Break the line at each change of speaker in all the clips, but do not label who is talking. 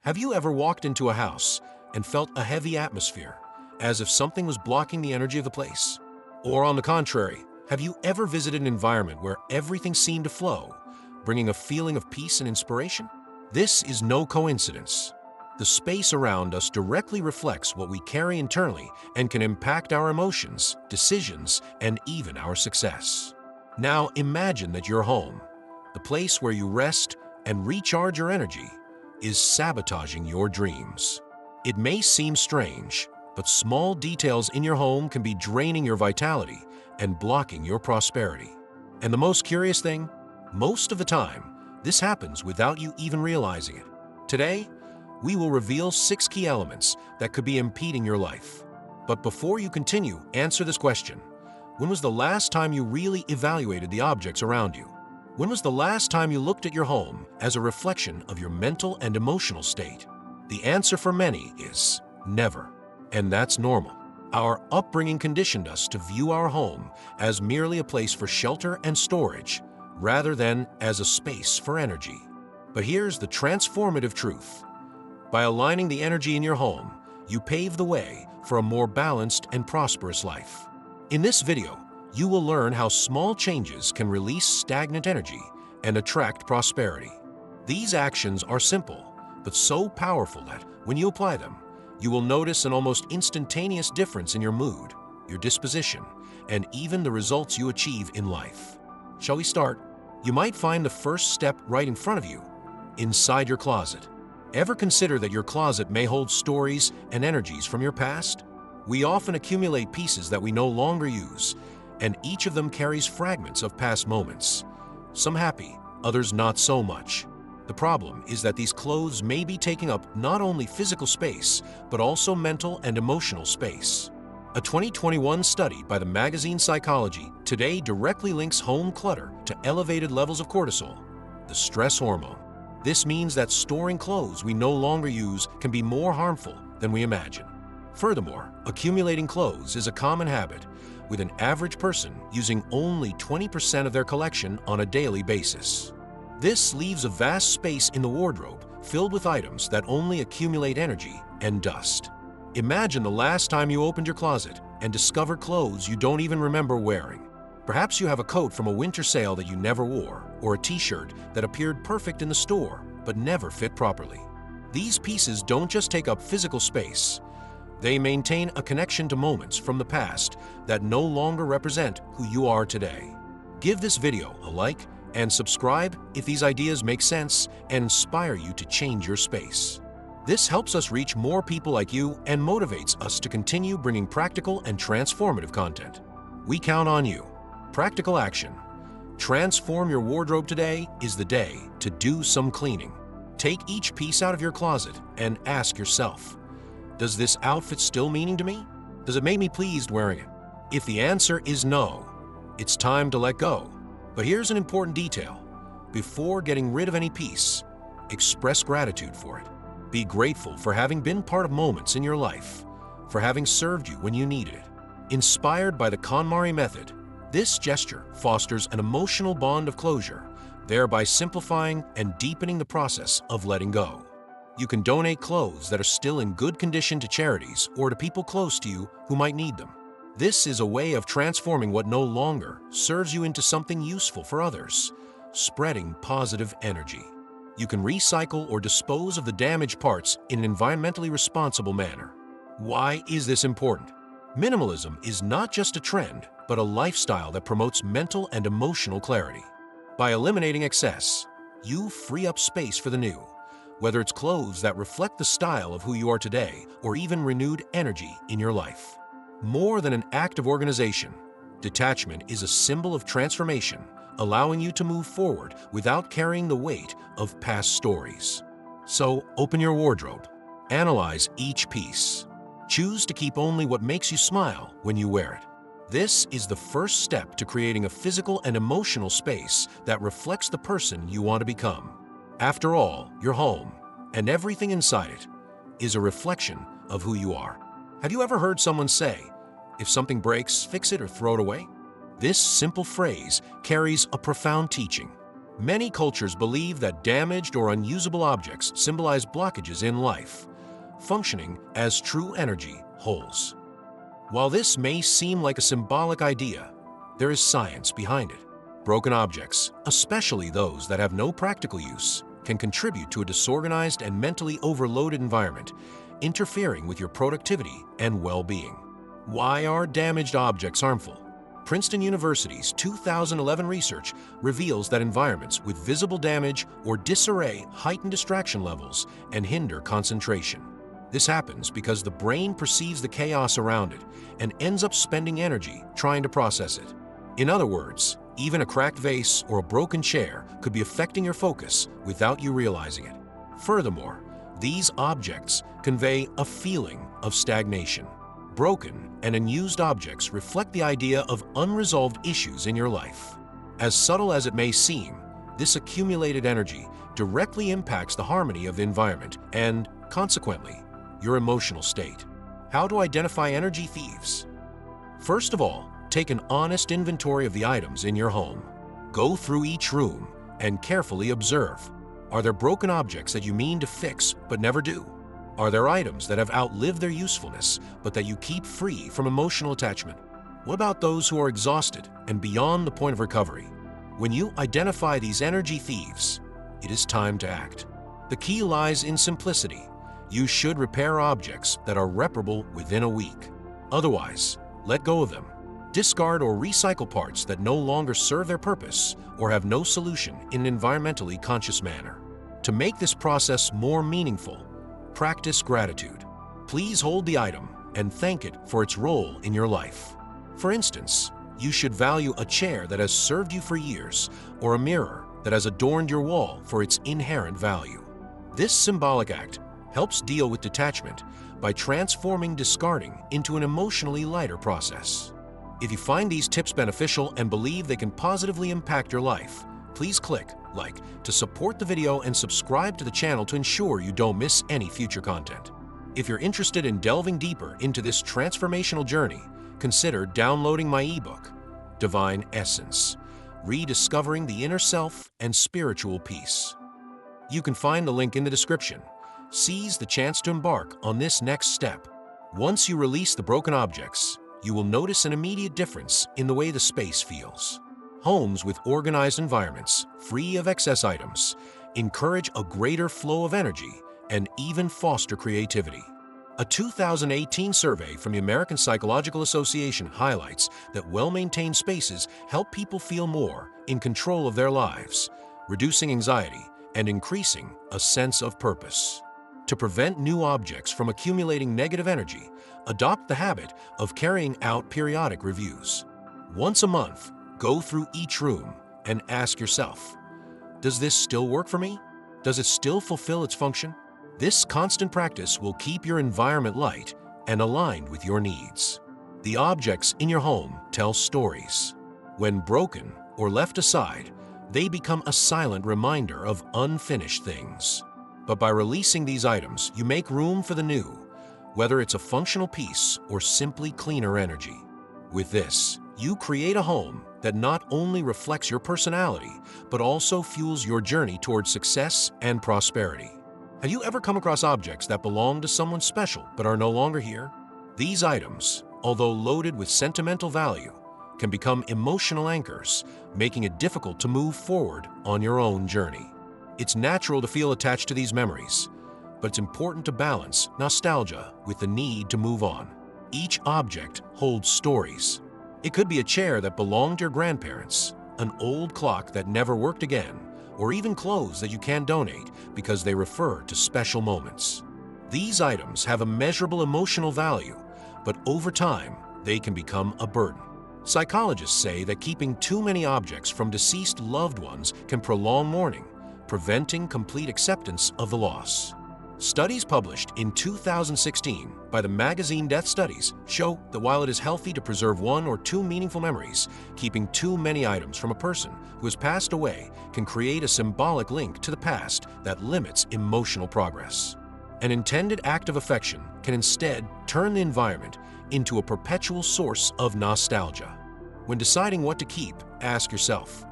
Have you ever walked into a house and felt a heavy atmosphere, as if something was blocking the energy of the place? Or on the contrary, have you ever visited an environment where everything seemed to flow, bringing a feeling of peace and inspiration? This is no coincidence. The space around us directly reflects what we carry internally and can impact our emotions, decisions, and even our success. Now imagine that your home, the place where you rest and recharge your energy, is sabotaging your dreams. It may seem strange, but small details in your home can be draining your vitality and blocking your prosperity. And the most curious thing, most of the time, this happens without you even realizing it. Today, we will reveal 6 key elements that could be impeding your life. But before you continue, answer this question. When was the last time you really evaluated the objects around you? When was the last time you looked at your home as a reflection of your mental and emotional state? The answer for many is never, and that's normal. Our upbringing conditioned us to view our home as merely a place for shelter and storage, rather than as a space for energy. But here's the transformative truth. By aligning the energy in your home, you pave the way for a more balanced and prosperous life. In this video, you will learn how small changes can release stagnant energy and attract prosperity. These actions are simple, but so powerful that when you apply them, you will notice an almost instantaneous difference in your mood, your disposition, and even the results you achieve in life. Shall we start? You might find the first step right in front of you, inside your closet. Ever consider that your closet may hold stories and energies from your past? We often accumulate pieces that we no longer use, and each of them carries fragments of past moments. Some happy, others not so much. The problem is that these clothes may be taking up not only physical space, but also mental and emotional space. A 2021 study by the magazine Psychology Today directly links home clutter to elevated levels of cortisol, the stress hormone. This means that storing clothes we no longer use can be more harmful than we imagine. Furthermore, accumulating clothes is a common habit, with an average person using only 20% of their collection on a daily basis. This leaves a vast space in the wardrobe filled with items that only accumulate energy and dust. Imagine the last time you opened your closet and discovered clothes you don't even remember wearing. Perhaps you have a coat from a winter sale that you never wore, or a t-shirt that appeared perfect in the store but never fit properly. These pieces don't just take up physical space. They maintain a connection to moments from the past that no longer represent who you are today. Give this video a like and subscribe if these ideas make sense and inspire you to change your space. This helps us reach more people like you and motivates us to continue bringing practical and transformative content. We count on you. Practical action. Transform your wardrobe today is the day to do some cleaning. Take each piece out of your closet and ask yourself, does this outfit still mean to me? Does it make me pleased wearing it? If the answer is no, it's time to let go. But here's an important detail. Before getting rid of any piece, express gratitude for it. Be grateful for having been part of moments in your life, for having served you when you needed it. Inspired by the KonMari method, this gesture fosters an emotional bond of closure, thereby simplifying and deepening the process of letting go. You can donate clothes that are still in good condition to charities or to people close to you who might need them. This is a way of transforming what no longer serves you into something useful for others, spreading positive energy. You can recycle or dispose of the damaged parts in an environmentally responsible manner. Why is this important? Minimalism is not just a trend, but a lifestyle that promotes mental and emotional clarity. By eliminating excess, you free up space for the new. Whether it's clothes that reflect the style of who you are today or even renewed energy in your life. More than an act of organization, detachment is a symbol of transformation, allowing you to move forward without carrying the weight of past stories. So open your wardrobe, analyze each piece. Choose to keep only what makes you smile when you wear it. This is the first step to creating a physical and emotional space that reflects the person you want to become. After all, your home, and everything inside it, is a reflection of who you are. Have you ever heard someone say, if something breaks, fix it or throw it away? This simple phrase carries a profound teaching. Many cultures believe that damaged or unusable objects symbolize blockages in life, functioning as true energy holes. While this may seem like a symbolic idea, there is science behind it. Broken objects, especially those that have no practical use, can contribute to a disorganized and mentally overloaded environment, interfering with your productivity and well-being. Why are damaged objects harmful? Princeton University's 2011 research reveals that environments with visible damage or disarray heighten distraction levels and hinder concentration. This happens because the brain perceives the chaos around it and ends up spending energy trying to process it. In other words, even a cracked vase or a broken chair could be affecting your focus without you realizing it. Furthermore, these objects convey a feeling of stagnation. Broken and unused objects reflect the idea of unresolved issues in your life. As subtle as it may seem, this accumulated energy directly impacts the harmony of the environment and, consequently, your emotional state. How to identify energy thieves? First of all, take an honest inventory of the items in your home. Go through each room and carefully observe. Are there broken objects that you mean to fix but never do? Are there items that have outlived their usefulness but that you keep free from emotional attachment? What about those who are exhausted and beyond the point of recovery? When you identify these energy thieves, it is time to act. The key lies in simplicity. You should repair objects that are reparable within a week. Otherwise, let go of them. Discard or recycle parts that no longer serve their purpose or have no solution in an environmentally conscious manner. To make this process more meaningful, practice gratitude. Please hold the item and thank it for its role in your life. For instance, you should value a chair that has served you for years or a mirror that has adorned your wall for its inherent value. This symbolic act helps deal with detachment by transforming discarding into an emotionally lighter process. If you find these tips beneficial and believe they can positively impact your life, please click like to support the video and subscribe to the channel to ensure you don't miss any future content. If you're interested in delving deeper into this transformational journey, consider downloading my ebook, Divine Essence, Rediscovering the Inner Self and Spiritual Peace. You can find the link in the description. Seize the chance to embark on this next step. Once you release the broken objects, you will notice an immediate difference in the way the space feels. Homes with organized environments, free of excess items, encourage a greater flow of energy and even foster creativity. A 2018 survey from the American Psychological Association highlights that well-maintained spaces help people feel more in control of their lives, reducing anxiety and increasing a sense of purpose. To prevent new objects from accumulating negative energy, adopt the habit of carrying out periodic reviews. Once a month, go through each room and ask yourself, does this still work for me? Does it still fulfill its function? This constant practice will keep your environment light and aligned with your needs. The objects in your home tell stories. When broken or left aside, they become a silent reminder of unfinished things. But by releasing these items, you make room for the new, whether it's a functional piece or simply cleaner energy. With this, you create a home that not only reflects your personality, but also fuels your journey towards success and prosperity. Have you ever come across objects that belong to someone special but are no longer here? These items, although loaded with sentimental value, can become emotional anchors, making it difficult to move forward on your own journey. It's natural to feel attached to these memories, but it's important to balance nostalgia with the need to move on. Each object holds stories. It could be a chair that belonged to your grandparents, an old clock that never worked again, or even clothes that you can donate because they refer to special moments. These items have immeasurable emotional value, but over time, they can become a burden. Psychologists say that keeping too many objects from deceased loved ones can prolong mourning, preventing complete acceptance of the loss. Studies published in 2016 by the magazine Death Studies show that while it is healthy to preserve one or two meaningful memories, keeping too many items from a person who has passed away can create a symbolic link to the past that limits emotional progress. An intended act of affection can instead turn the environment into a perpetual source of nostalgia. When deciding what to keep, ask yourself,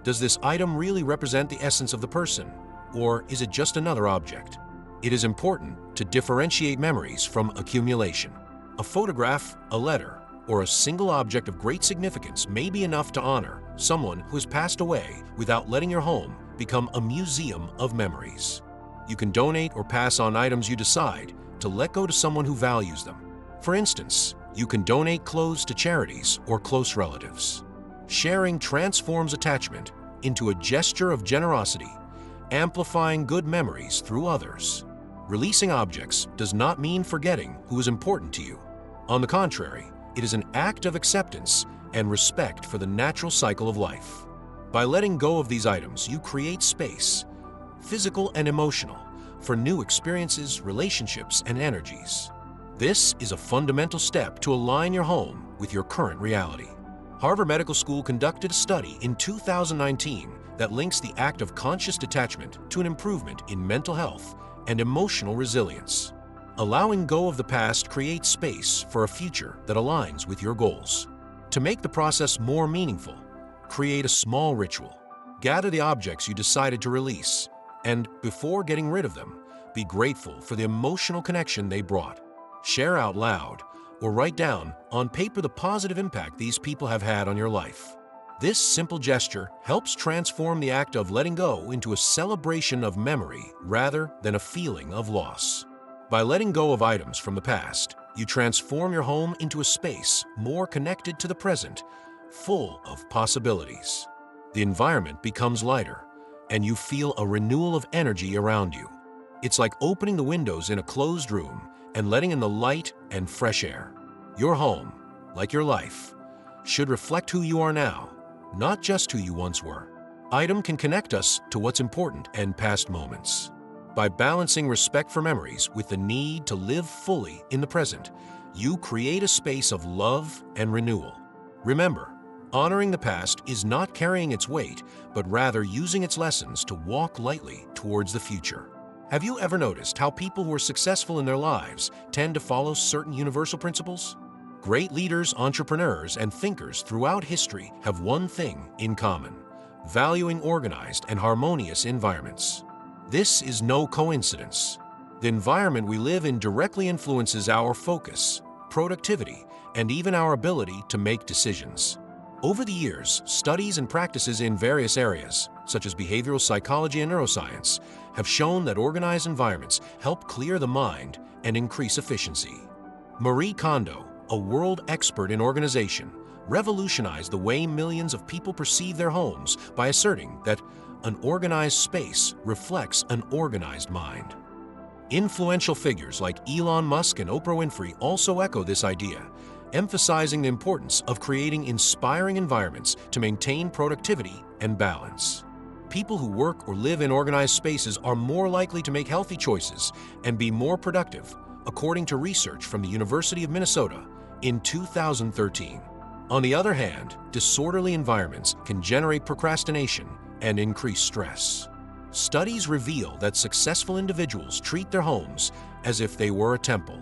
Does this item really represent the essence of the person, or is it just another object? It is important to differentiate memories from accumulation. A photograph, a letter, or a single object of great significance may be enough to honor someone who has passed away without letting your home become a museum of memories. You can donate or pass on items you decide to let go to someone who values them. For instance, you can donate clothes to charities or close relatives. Sharing transforms attachment into a gesture of generosity, amplifying good memories through others. Releasing objects does not mean forgetting who is important to you. On the contrary, it is an act of acceptance and respect for the natural cycle of life. By letting go of these items, you create space, physical and emotional, for new experiences, relationships, and energies. This is a fundamental step to align your home with your current reality. Harvard Medical School conducted a study in 2019 that links the act of conscious detachment to an improvement in mental health and emotional resilience. Allowing go of the past creates space for a future that aligns with your goals. To make the process more meaningful, create a small ritual. Gather the objects you decided to release, and before getting rid of them, be grateful for the emotional connection they brought. Share out loud or write down on paper the positive impact these people have had on your life. This simple gesture helps transform the act of letting go into a celebration of memory rather than a feeling of loss. By letting go of items from the past, you transform your home into a space more connected to the present, full of possibilities. The environment becomes lighter, and you feel a renewal of energy around you. It's like opening the windows in a closed room and letting in the light and fresh air. Your home, like your life, should reflect who you are now, not just who you once were. Item can connect us to what's important and past moments. By balancing respect for memories with the need to live fully in the present, you create a space of love and renewal. Remember, honoring the past is not carrying its weight, but rather using its lessons to walk lightly towards the future. Have you ever noticed how people who are successful in their lives tend to follow certain universal principles? Great leaders, entrepreneurs, and thinkers throughout history have one thing in common: valuing organized and harmonious environments. This is no coincidence. The environment we live in directly influences our focus, productivity, and even our ability to make decisions. Over the years, studies and practices in various areas, such as behavioral psychology and neuroscience, have shown that organized environments help clear the mind and increase efficiency. Marie Kondo, a world expert in organization, revolutionized the way millions of people perceive their homes by asserting that an organized space reflects an organized mind. Influential figures like Elon Musk and Oprah Winfrey also echo this idea, emphasizing the importance of creating inspiring environments to maintain productivity and balance. People who work or live in organized spaces are more likely to make healthy choices and be more productive, according to research from the University of Minnesota in 2013. On the other hand, disorderly environments can generate procrastination and increase stress. Studies reveal that successful individuals treat their homes as if they were a temple.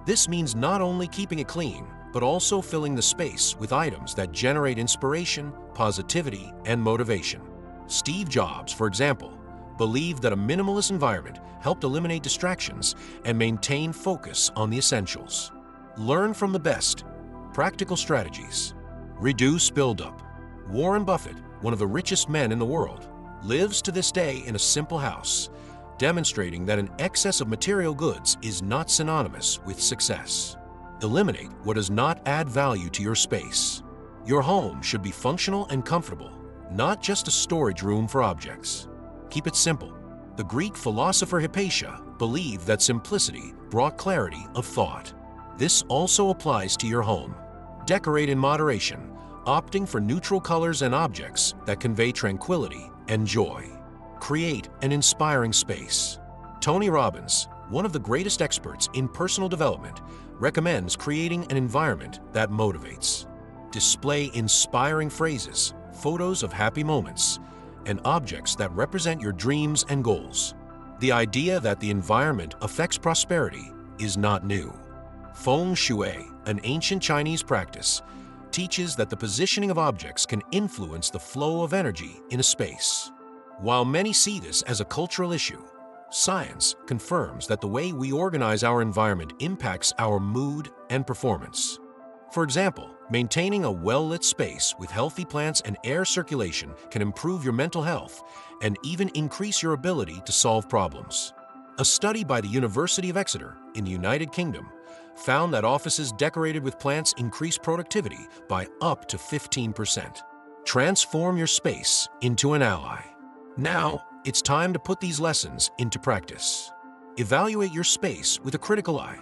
This means not only keeping it clean, but also filling the space with items that generate inspiration, positivity, and motivation. Steve Jobs, for example, believed that a minimalist environment helped eliminate distractions and maintain focus on the essentials. Learn from the best. Practical strategies. Reduce buildup. Warren Buffett, one of the richest men in the world, lives to this day in a simple house, demonstrating that an excess of material goods is not synonymous with success. Eliminate what does not add value to your space. Your home should be functional and comfortable, not just a storage room for objects. Keep it simple. The Greek philosopher Hypatia believed that simplicity brought clarity of thought. This also applies to your home. Decorate in moderation, opting for neutral colors and objects that convey tranquility and joy. Create an inspiring space. Tony Robbins, one of the greatest experts in personal development, recommends creating an environment that motivates. Display inspiring phrases, photos of happy moments, and objects that represent your dreams and goals. The idea that the environment affects prosperity is not new. Feng Shui, an ancient Chinese practice, teaches that the positioning of objects can influence the flow of energy in a space. While many see this as a cultural issue, science confirms that the way we organize our environment impacts our mood and performance. For example, maintaining a well-lit space with healthy plants and air circulation can improve your mental health and even increase your ability to solve problems. A study by the University of Exeter in the United Kingdom found that offices decorated with plants increase productivity by up to 15%. Transform your space into an ally. Now, it's time to put these lessons into practice. Evaluate your space with a critical eye.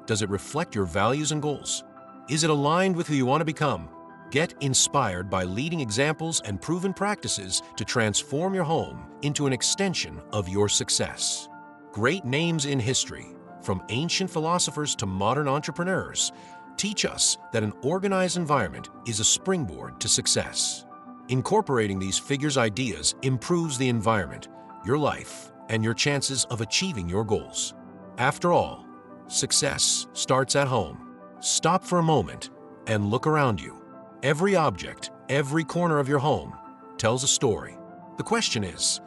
Does it reflect your values and goals? Is it aligned with who you want to become? Get inspired by leading examples and proven practices to transform your home into an extension of your success. Great names in history, from ancient philosophers to modern entrepreneurs, teach us that an organized environment is a springboard to success. Incorporating these figures' ideas improves the environment, your life, and your chances of achieving your goals. After all, success starts at home. Stop for a moment and look around you. Every object, every corner of your home tells a story. The question is,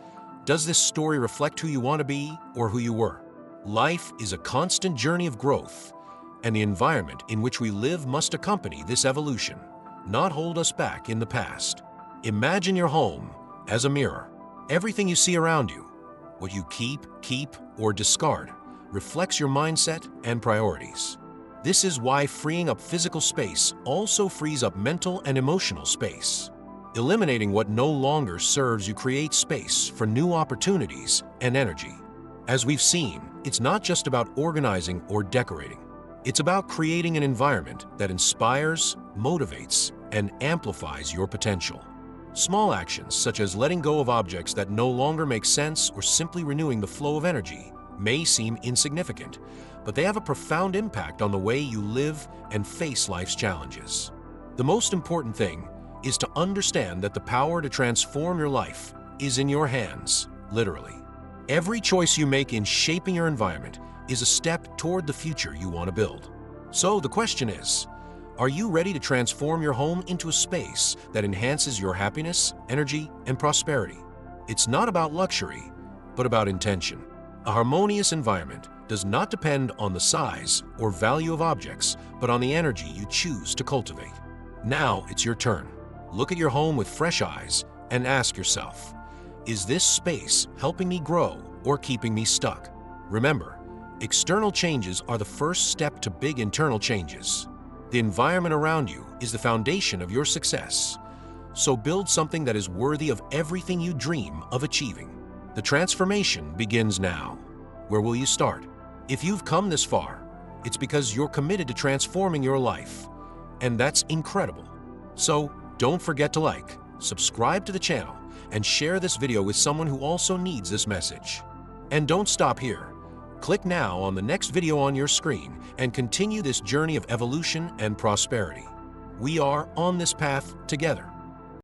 does this story reflect who you want to be or who you were? Life is a constant journey of growth, and the environment in which we live must accompany this evolution, not hold us back in the past. Imagine your home as a mirror. Everything you see around you, what you keep, or discard, reflects your mindset and priorities. This is why freeing up physical space also frees up mental and emotional space. Eliminating what no longer serves you creates space for new opportunities and energy. As we've seen, it's not just about organizing or decorating. It's about creating an environment that inspires, motivates, and amplifies your potential. Small actions, such as letting go of objects that no longer make sense or simply renewing the flow of energy, may seem insignificant, but they have a profound impact on the way you live and face life's challenges. The most important thing is to understand that the power to transform your life is in your hands, literally. Every choice you make in shaping your environment is a step toward the future you want to build. So the question is, are you ready to transform your home into a space that enhances your happiness, energy, and prosperity? It's not about luxury, but about intention. A harmonious environment does not depend on the size or value of objects, but on the energy you choose to cultivate. Now it's your turn. Look at your home with fresh eyes and ask yourself, is this space helping me grow or keeping me stuck? Remember, external changes are the first step to big internal changes. The environment around you is the foundation of your success. So build something that is worthy of everything you dream of achieving. The transformation begins now. Where will you start? If you've come this far, it's because you're committed to transforming your life. And that's incredible. So don't forget to like, subscribe to the channel, and share this video with someone who also needs this message. And don't stop here. Click now on the next video on your screen and continue this journey of evolution and prosperity. We are on this path together.